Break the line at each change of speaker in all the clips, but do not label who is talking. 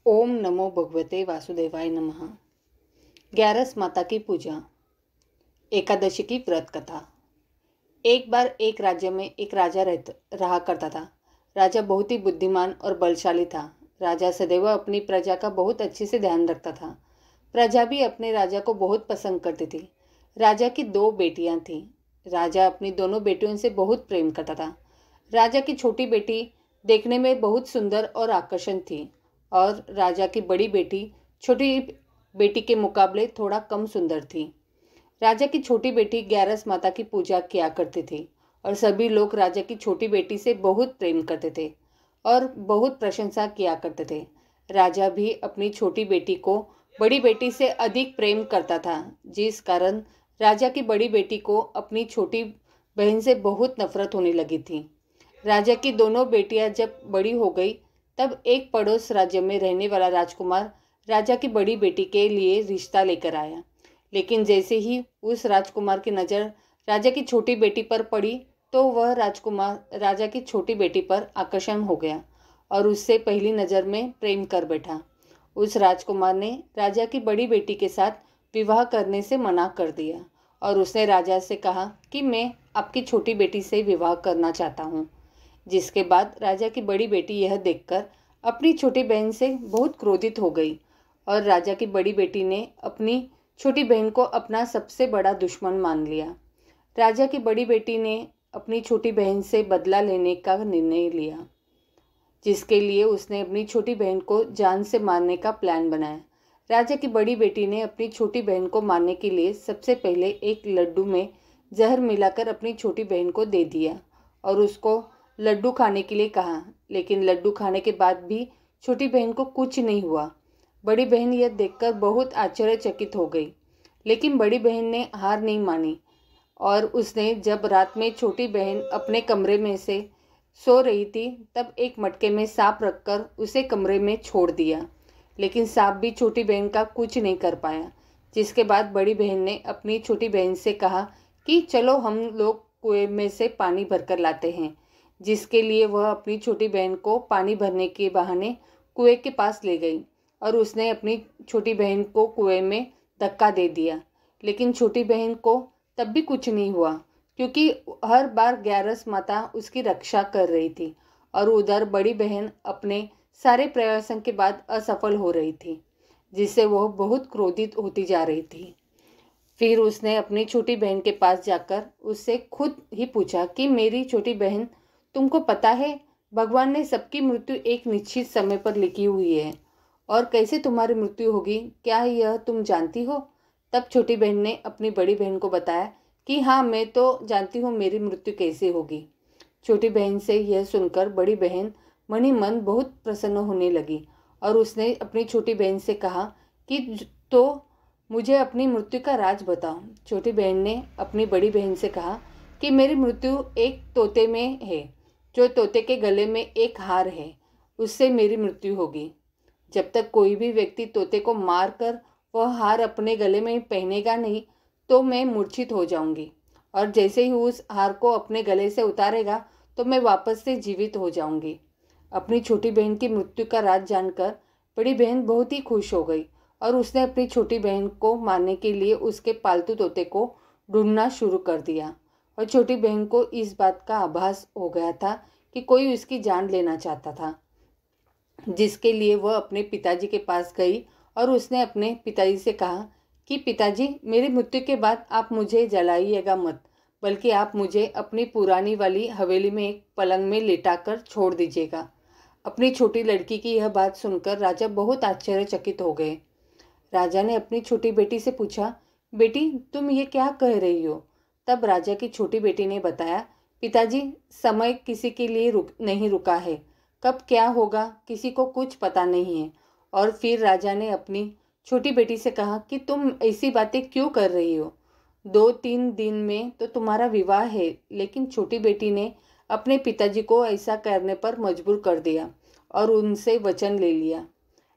ओम नमो भगवते वासुदेवाय नमः। 11 माता की पूजा। एकादशी की व्रत कथा। एक बार एक राज्य में एक राजा रहा करता था। राजा बहुत ही बुद्धिमान और बलशाली था। राजा सदैव अपनी प्रजा का बहुत अच्छे से ध्यान रखता था। प्रजा भी अपने राजा को बहुत पसंद करती थी। राजा की 2 बेटियां थीं। राजा अपनी दोनों बेटियों से बहुत प्रेम करता था। राजा की छोटी बेटी देखने में बहुत सुंदर और आकर्षक थी और राजा की बड़ी बेटी छोटी बेटी के मुकाबले थोड़ा कम सुंदर थी। राजा की छोटी बेटी 11 माता की पूजा किया करती थी और सभी लोग राजा की छोटी बेटी से बहुत प्रेम करते थे और बहुत प्रशंसा किया करते थे। राजा भी अपनी छोटी बेटी को बड़ी बेटी से अधिक प्रेम करता था, जिस कारण राजा की बड़ी बेटी को अपनी छोटी बहन से बहुत नफरत होने लगी थी। राजा की दोनों बेटियां जब बड़ी हो गई तब एक पड़ोस राज्य में रहने वाला राजकुमार राजा की बड़ी बेटी के लिए रिश्ता लेकर आया। लेकिन जैसे ही उस राजकुमार की नज़र राजा की छोटी बेटी पर पड़ी तो वह राजकुमार राजा की छोटी बेटी पर आकर्षण हो गया और उससे पहली नज़र में प्रेम कर बैठा। उस राजकुमार ने राजा की बड़ी बेटी के साथ विवाह करने से मना कर दिया और उसने राजा से कहा कि मैं आपकी छोटी बेटी से विवाह करना चाहता हूँ। जिसके बाद राजा की बड़ी बेटी यह देखकर अपनी छोटी बहन से बहुत क्रोधित हो गई और राजा की बड़ी बेटी ने अपनी छोटी बहन को अपना सबसे बड़ा दुश्मन मान लिया। राजा की बड़ी बेटी ने अपनी छोटी बहन से बदला लेने का निर्णय लिया, जिसके लिए उसने अपनी छोटी बहन को जान से मारने का प्लान बनाया। राजा की बड़ी बेटी ने अपनी छोटी बहन को मारने के लिए सबसे पहले एक लड्डू में जहर मिलाकर अपनी छोटी बहन को दे दिया और उसको लड्डू खाने के लिए कहा। लेकिन लड्डू खाने के बाद भी छोटी बहन को कुछ नहीं हुआ। बड़ी बहन यह देखकर बहुत आश्चर्यचकित हो गई, लेकिन बड़ी बहन ने हार नहीं मानी और उसने जब रात में छोटी बहन अपने कमरे में से सो रही थी तब एक मटके में सांप रखकर उसे कमरे में छोड़ दिया। लेकिन सांप भी छोटी बहन का कुछ नहीं कर पाया। जिसके बाद बड़ी बहन ने अपनी छोटी बहन से कहा कि चलो हम लोग कुएं में से पानी भरकर लाते हैं, जिसके लिए वह अपनी छोटी बहन को पानी भरने के बहाने कुएं के पास ले गई और उसने अपनी छोटी बहन को कुएं में धक्का दे दिया। लेकिन छोटी बहन को तब भी कुछ नहीं हुआ, क्योंकि हर बार 11 माता उसकी रक्षा कर रही थी और उधर बड़ी बहन अपने सारे प्रयासों के बाद असफल हो रही थी, जिससे वह बहुत क्रोधित होती जा रही थी। फिर उसने अपनी छोटी बहन के पास जाकर उससे खुद ही पूछा कि मेरी छोटी बहन, तुमको पता है भगवान ने सबकी मृत्यु एक निश्चित समय पर लिखी हुई है और कैसे तुम्हारी मृत्यु होगी, क्या यह तुम जानती हो? तब छोटी बहन ने अपनी बड़ी बहन को बताया कि हाँ, मैं तो जानती हूँ मेरी मृत्यु कैसे होगी। छोटी बहन से यह सुनकर बड़ी बहन मन ही मन बहुत प्रसन्न होने लगी और उसने अपनी छोटी बहन से कहा कि तो मुझे अपनी मृत्यु का राज बताओ। छोटी बहन ने अपनी बड़ी बहन से कहा कि मेरी मृत्यु एक तोते में है, जो तोते के गले में एक हार है, उससे मेरी मृत्यु होगी। जब तक कोई भी व्यक्ति तोते को मार कर वह हार अपने गले में पहनेगा नहीं तो मैं मूर्छित हो जाऊंगी और जैसे ही उस हार को अपने गले से उतारेगा तो मैं वापस से जीवित हो जाऊंगी। अपनी छोटी बहन की मृत्यु का राज जानकर बड़ी बहन बहुत ही खुश हो गई और उसने अपनी छोटी बहन को मारने के लिए उसके पालतू तोते को ढूंढना शुरू कर दिया और छोटी बहन को इस बात का आभास हो गया था कि कोई उसकी जान लेना चाहता था, जिसके लिए वह अपने पिताजी के पास गई और उसने अपने पिताजी से कहा कि पिताजी, मेरी मृत्यु के बाद आप मुझे जलाइएगा मत, बल्कि आप मुझे अपनी पुरानी वाली हवेली में एक पलंग में लेटाकर छोड़ दीजिएगा। अपनी छोटी लड़की की यह बात सुनकर राजा बहुत आश्चर्यचकित हो गए। राजा ने अपनी छोटी बेटी से पूछा, बेटी तुम ये क्या कह रही हो? तब राजा की छोटी बेटी ने बताया, पिताजी, समय किसी के लिए नहीं रुका है, कब क्या होगा किसी को कुछ पता नहीं है। और फिर राजा ने अपनी छोटी बेटी से कहा कि तुम ऐसी बातें क्यों कर रही हो? 2-3 दिन में तो तुम्हारा विवाह है। लेकिन छोटी बेटी ने अपने पिताजी को ऐसा करने पर मजबूर कर दिया और उनसे वचन ले लिया।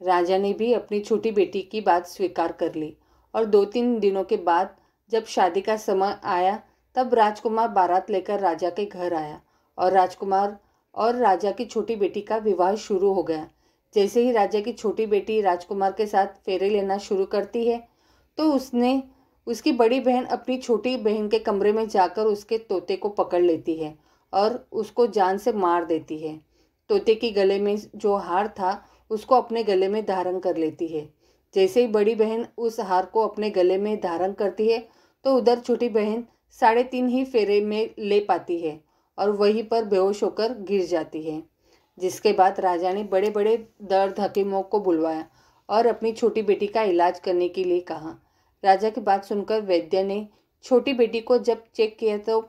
राजा ने भी अपनी छोटी बेटी की बात स्वीकार कर ली और 2-3 दिनों के बाद जब शादी का समय आया तब राजकुमार बारात लेकर राजा के घर आया और राजकुमार और राजा की छोटी बेटी का विवाह शुरू हो गया। जैसे ही राजा की छोटी बेटी राजकुमार के साथ फेरे लेना शुरू करती है तो उसकी बड़ी बहन अपनी छोटी बहन के कमरे में जाकर उसके तोते को पकड़ लेती है और उसको जान से मार देती है। तोते के गले में जो हार था उसको अपने गले में धारण कर लेती है। जैसे ही बड़ी बहन उस हार को अपने गले में धारण करती है तो उधर छोटी बहन 3.5 ही फेरे में ले पाती है और वहीं पर बेहोश होकर गिर जाती है। जिसके बाद राजा ने बड़े बड़े दर्द हकीमों को बुलवाया और अपनी छोटी बेटी का इलाज करने के लिए कहा। राजा की बात सुनकर वैद्य ने छोटी बेटी को जब चेक किया तो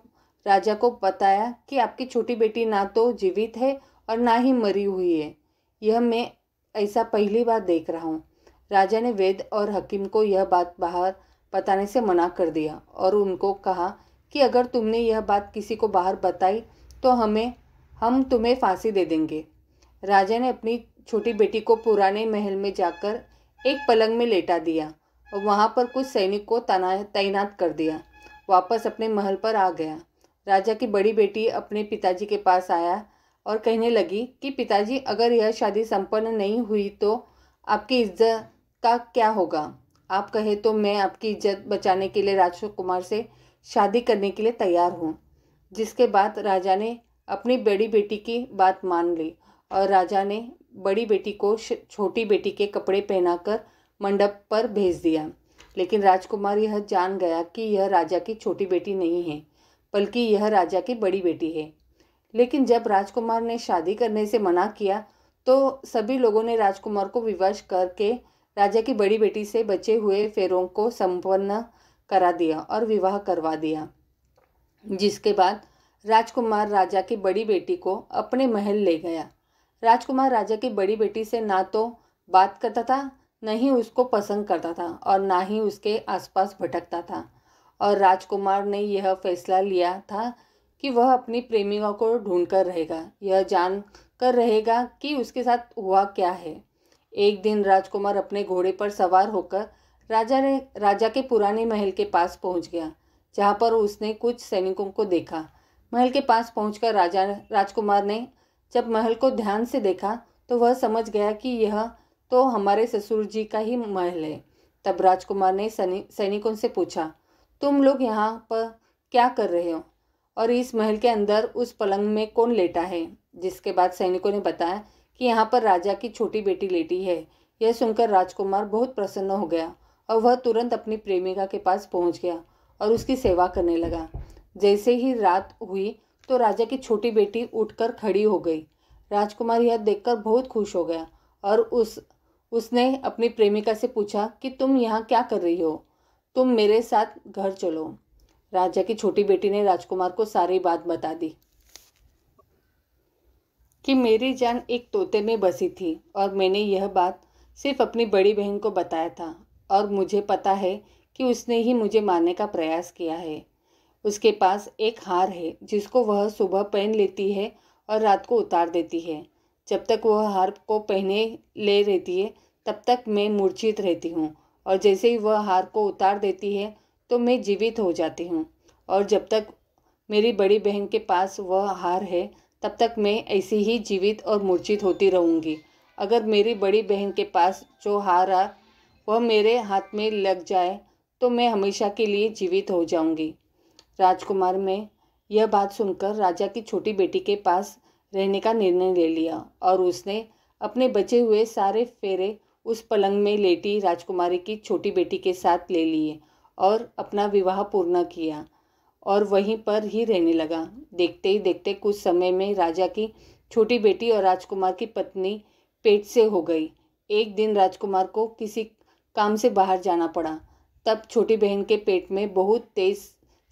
राजा को बताया कि आपकी छोटी बेटी ना तो जीवित है और ना ही मरी हुई है। यह मैं ऐसा पहली बार देख रहा हूँ। राजा ने वैद्य और हकीम को यह बात बाहर बताने से मना कर दिया और उनको कहा कि अगर तुमने यह बात किसी को बाहर बताई तो हम तुम्हें फांसी दे देंगे। राजा ने अपनी छोटी बेटी को पुराने महल में जाकर एक पलंग में लेटा दिया और वहाँ पर कुछ सैनिक को तैनात कर दिया। वापस अपने महल पर आ गया। राजा की बड़ी बेटी अपने पिताजी के पास आया और कहने लगी कि पिताजी, अगर यह शादी संपन्न नहीं हुई तो आपकी इज्जत का क्या होगा? आप कहे तो मैं आपकी इज्जत बचाने के लिए राजकुमार से शादी करने के लिए तैयार हूँ। जिसके बाद राजा ने अपनी बड़ी बेटी की बात मान ली और राजा ने बड़ी बेटी को छोटी बेटी के कपड़े पहनाकर मंडप पर भेज दिया। लेकिन राजकुमार यह जान गया कि यह राजा की छोटी बेटी नहीं है, बल्कि यह राजा की बड़ी बेटी है। लेकिन जब राजकुमार ने शादी करने से मना किया तो सभी लोगों ने राजकुमार को विवश करके राजा की बड़ी बेटी से बचे हुए फेरों को संपन्न करा दिया और विवाह करवा दिया। जिसके बाद राजकुमार राजा की बड़ी बेटी को अपने महल ले गया। राजकुमार राजा की बड़ी बेटी से ना तो बात करता था, न ही उसको पसंद करता था और ना ही उसके आसपास भटकता था। और राजकुमार ने यह फैसला लिया था कि वह अपनी प्रेमिका को ढूंढकर रहेगा, यह जान कर रहेगा कि उसके साथ हुआ क्या है। एक दिन राजकुमार अपने घोड़े पर सवार होकर राजा के पुराने महल के पास पहुंच गया, जहां पर उसने कुछ सैनिकों को देखा। महल के पास पहुंचकर राजकुमार ने जब महल को ध्यान से देखा तो वह समझ गया कि यह तो हमारे ससुर जी का ही महल है। तब राजकुमार ने सैनिकों से पूछा, तुम लोग यहाँ पर क्या कर रहे हो और इस महल के अंदर उस पलंग में कौन लेटा है? जिसके बाद सैनिकों ने बताया कि यहाँ पर राजा की छोटी बेटी लेटी है। यह सुनकर राजकुमार बहुत प्रसन्न हो गया और वह तुरंत अपनी प्रेमिका के पास पहुँच गया और उसकी सेवा करने लगा। जैसे ही रात हुई तो राजा की छोटी बेटी उठकर खड़ी हो गई। राजकुमार यह देखकर बहुत खुश हो गया और उसने अपनी प्रेमिका से पूछा कि तुम यहाँ क्या कर रही हो? तुम मेरे साथ घर चलो। राजा की छोटी बेटी ने राजकुमार को सारी बात बता दी कि मेरी जान एक तोते में बसी थी और मैंने यह बात सिर्फ अपनी बड़ी बहन को बताया था और मुझे पता है कि उसने ही मुझे मारने का प्रयास किया है। उसके पास एक हार है जिसको वह सुबह पहन लेती है और रात को उतार देती है। जब तक वह हार को पहने ले रहती है तब तक मैं मूर्छित रहती हूँ और जैसे ही वह हार को उतार देती है तो मैं जीवित हो जाती हूँ। और जब तक मेरी बड़ी बहन के पास वह हार है तब तक मैं ऐसी ही जीवित और मूर्छित होती रहूँगी। अगर मेरी बड़ी बहन के पास जो हार आ वह मेरे हाथ में लग जाए तो मैं हमेशा के लिए जीवित हो जाऊँगी। राजकुमार में यह बात सुनकर राजा की छोटी बेटी के पास रहने का निर्णय ले लिया और उसने अपने बचे हुए सारे फेरे उस पलंग में लेटी राजकुमारी की छोटी बेटी के साथ ले लिए और अपना विवाह पूर्ण किया और वहीं पर ही रहने लगा। देखते ही देखते कुछ समय में राजा की छोटी बेटी और राजकुमार की पत्नी पेट से हो गई। एक दिन राजकुमार को किसी काम से बाहर जाना पड़ा। तब छोटी बहन के पेट में बहुत तेज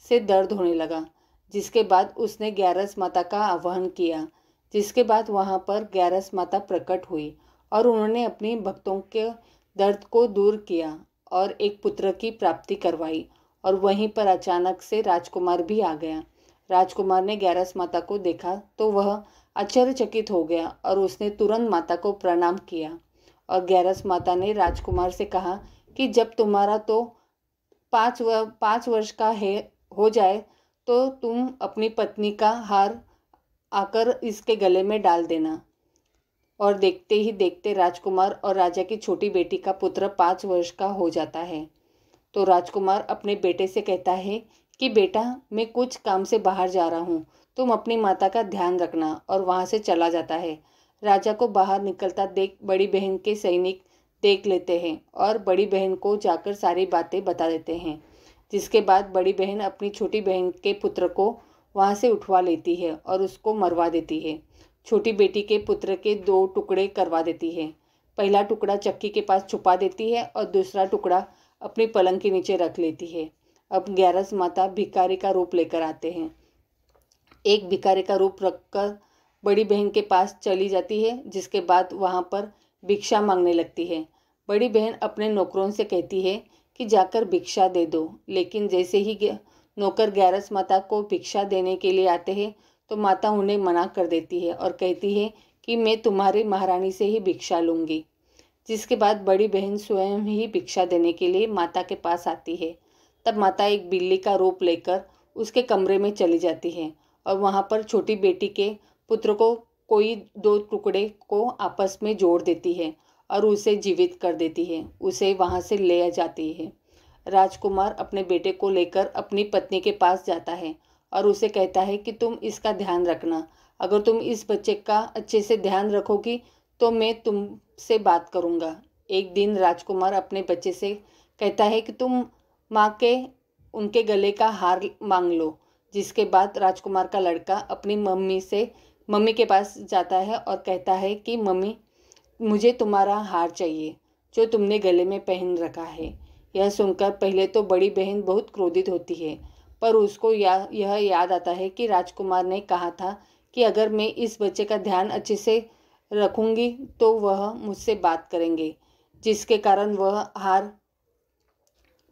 से दर्द होने लगा। जिसके बाद उसने ग्यारस माता का आह्वान किया। जिसके बाद वहाँ पर ग्यारस माता प्रकट हुई और उन्होंने अपने भक्तों के दर्द को दूर किया और एक पुत्र की प्राप्ति करवाई। और वहीं पर अचानक से राजकुमार भी आ गया। राजकुमार ने ग्यारस माता को देखा तो वह आश्चर्यचकित हो गया और उसने तुरंत माता को प्रणाम किया। और ग्यारस माता ने राजकुमार से कहा कि जब तुम्हारा तो 5 वर्ष का है हो जाए तो तुम अपनी पत्नी का हार आकर इसके गले में डाल देना। और देखते ही देखते राजकुमार और राजा की छोटी बेटी का पुत्र 5 वर्ष का हो जाता है। तो राजकुमार अपने बेटे से कहता है कि बेटा, मैं कुछ काम से बाहर जा रहा हूँ, तुम अपनी माता का ध्यान रखना, और वहाँ से चला जाता है। राजा को बाहर निकलता देख बड़ी बहन के सैनिक देख लेते हैं और बड़ी बहन को जाकर सारी बातें बता देते हैं, जिसके बाद बड़ी बहन अपनी छोटी बहन के पुत्र को वहाँ से उठवा लेती है और उसको मरवा देती है। छोटी बेटी के पुत्र के 2 टुकड़े करवा देती है। पहला टुकड़ा चक्की के पास छुपा देती है और दूसरा टुकड़ा अपनी पलंग के नीचे रख लेती है। अब ग्यारस माता भिखारी का रूप लेकर आते हैं। एक भिखारी का रूप रखकर बड़ी बहन के पास चली जाती है, जिसके बाद वहाँ पर भिक्षा मांगने लगती है। बड़ी बहन अपने नौकरों से कहती है कि जाकर भिक्षा दे दो, लेकिन जैसे ही नौकर ग्यारस माता को भिक्षा देने के लिए आते हैं तो माता उन्हें मना कर देती है और कहती है कि मैं तुम्हारी महारानी से ही भिक्षा लूँगी। जिसके बाद बड़ी बहन स्वयं ही भिक्षा देने के लिए माता के पास आती है। तब माता एक बिल्ली का रूप लेकर उसके कमरे में चली जाती है और वहाँ पर छोटी बेटी के पुत्र को कोई 2 टुकड़े को आपस में जोड़ देती है और उसे जीवित कर देती है, उसे वहाँ से ले जाती है। राजकुमार अपने बेटे को लेकर अपनी पत्नी के पास जाता है और उसे कहता है कि तुम इसका ध्यान रखना, अगर तुम इस बच्चे का अच्छे से ध्यान रखोगी तो मैं तुमसे बात करूँगा। एक दिन राजकुमार अपने बच्चे से कहता है कि तुम माँ के उनके गले का हार मांग लो। जिसके बाद राजकुमार का लड़का अपनी मम्मी के पास जाता है और कहता है कि मम्मी, मुझे तुम्हारा हार चाहिए जो तुमने गले में पहन रखा है। यह सुनकर पहले तो बड़ी बहन बहुत क्रोधित होती है, पर उसको यह याद आता है कि राजकुमार ने कहा था कि अगर मैं इस बच्चे का ध्यान अच्छे से रखूंगी तो वह मुझसे बात करेंगे, जिसके कारण वह हार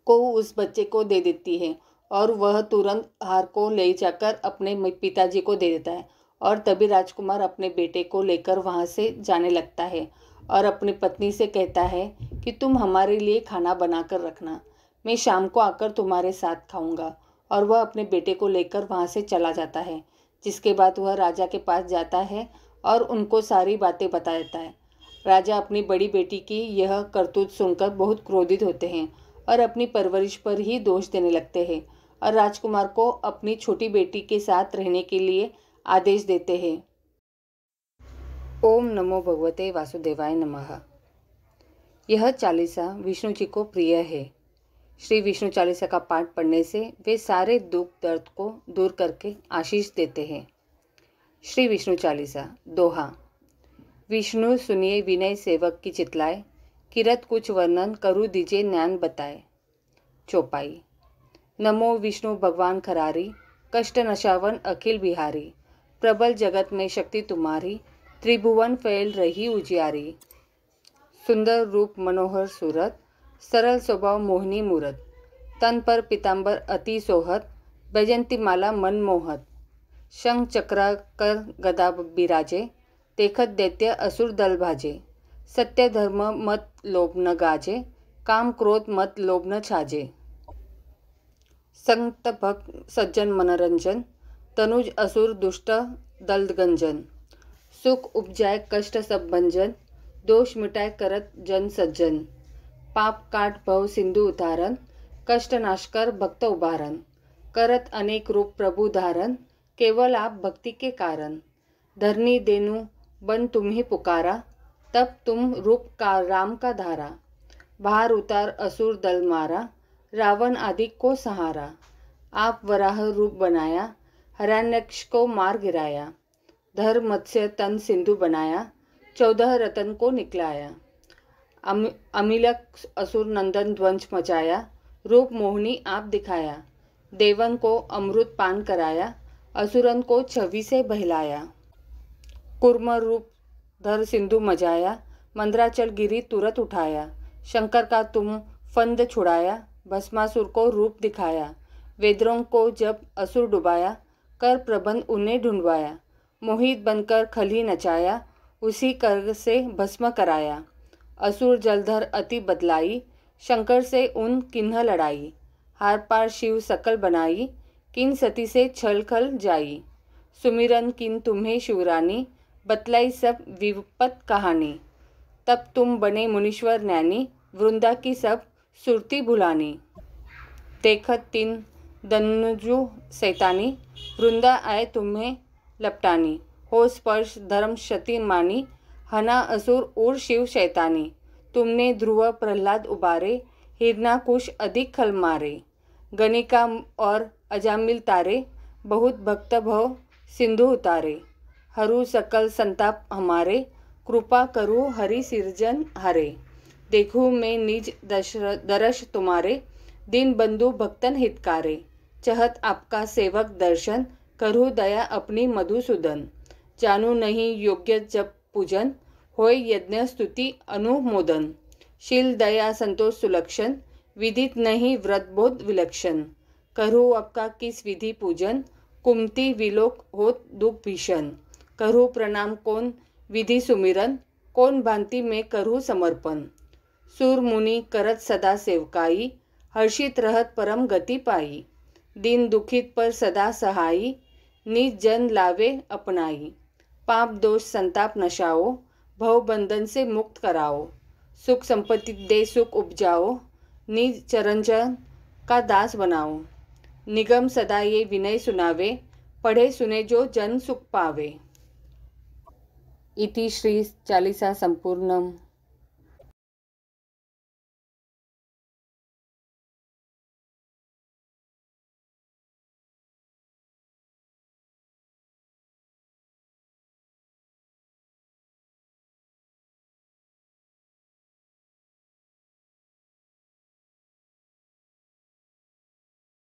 को उस बच्चे को दे देती है और वह तुरंत हार को ले जाकर अपने पिताजी को दे देता है। और तभी राजकुमार अपने बेटे को लेकर वहाँ से जाने लगता है और अपनी पत्नी से कहता है कि तुम हमारे लिए खाना बना कर रखना, मैं शाम को आकर तुम्हारे साथ खाऊंगा। और वह अपने बेटे को लेकर वहाँ से चला जाता है। जिसके बाद वह राजा के पास जाता है और उनको सारी बातें बता देता है। राजा अपनी बड़ी बेटी की यह करतूत सुनकर बहुत क्रोधित होते हैं और अपनी परवरिश पर ही दोष देने लगते हैं और राजकुमार को अपनी छोटी बेटी के साथ रहने के लिए आदेश देते हैं। ओम नमो भगवते वासुदेवाय नमः। यह चालीसा विष्णु जी को प्रिय है। श्री विष्णु चालीसा का पाठ पढ़ने से वे सारे दुख दर्द को दूर करके आशीष देते हैं। श्री विष्णु चालीसा दोहा। विष्णु सुनिए विनय सेवक की चितलाए, किरत कुछ वर्णन करूँ दीजिए ज्ञान बताए। चौपाई। नमो विष्णु भगवान खरारी, कष्ट नशावन अखिल बिहारी, प्रबल जगत में शक्ति तुम्हारी, त्रिभुवन फैल रही उजियारी। सुंदर रूप मनोहर सूरत, सरल स्वभाव मोहिनी मूरत, तन पर पीताम्बर अति सोहत, बैजंती माला मन मोहत। शंख चक्रा कर गदा बिराजे, देखत दैत्य असुर दल भाजे। सत्य धर्म मत लोभ न गाजे, काम क्रोध मत लोभ न छाजे। संत भक्त सज्जन मनोरंजन, तनुज असुर दुष्ट दलगंजन। सुख उपजाए कष्ट सब भंजन, दोष मिटाए करत जन सज्जन। पाप काट भव सिंधु उतारन, कष्ट नाश कर भक्त उबारन। करत अनेक रूप प्रभु धारन, केवल आप भक्ति के कारण। धरनी देनु बन तुम्ही पुकारा, तब तुम रूप का राम का धारा। बाहर उतार असुर दल मारा, रावण आदि को सहारा। आप वराह रूप बनाया, हिरण्यक्ष को मार गिराया। धर मत्स्य तन सिंधु बनाया, 14 रतन को निकलाया। अमिलक असुर नंदन ध्वंस मचाया, रूप मोहिनी आप दिखाया। देवन को अमृत पान कराया, असुरन को छवि से बहलाया। कुर्म रूप धर सिंधु मजाया, मंद्राचल गिरी तुरंत उठाया। शंकर का तुम फंद छुड़ाया, भस्मासुर को रूप दिखाया। वेदरों को जब असुर डुबाया, कर प्रबंध उन्हें ढूंढवाया। मोहित बनकर खली नचाया, उसी कर से भस्म कराया। असुर जलधर अति बदलाई, शंकर से उन किन्ह लड़ाई। हार पार शिव सकल बनाई, किन सती से छल खल जाई। सुमिरन किन तुम्हें शिवरानी, बतलाई सब विपत कहानी। तब तुम बने मुनीश्वर ज्ञानी, वृंदा की सब सुरती भुलानी। देखत तीन दनुजु सैतानी, वृंदा आए तुम्हें लपटानी। हो स्पर्श धर्म क्षति मानी, हना असुर उर शिव शैतानी। तुमने ध्रुव प्रहलाद उबारे, हिरणाकुश अधिक खल मारे। गणिका और अजामिल तारे, बहुत भक्त भव सिंधु उतारे। हरू सकल संताप हमारे, कृपा करू हरि सिरजन हारे। देखूं मैं निज दर्श तुम्हारे, दीन बंधु भक्तन हितकारे। चहत आपका सेवक दर्शन, करूँ दया अपनी मधुसूदन। जानू नहीं योग्य जप पूजन, होय यज्ञ स्तुति अनुमोदन। शील दया संतोष सुलक्षण, विदित नहीं व्रत बोध विलक्षण। करूँ आपका किस विधि पूजन, कुमति विलोक होत दुख भीषण। करूँ प्रणाम कौन विधि सुमिरन, कौन भांति में करूँ समर्पण। सूर मुनि करत सदा सेवकाई, हर्षित रहत परम गति पाई। दीन दुखित पर सदा सहाई, निज जन लावे अपनाई। पाप दोष संताप नशाओ, भव बंधन से मुक्त कराओ। सुख संपत्ति दे सुख उपजाओ, निज चरणजन का दास बनाओ। निगम सदा ये विनय सुनावे, पढ़े सुने जो जन सुख पावे। इति श्री चालीसा संपूर्णम।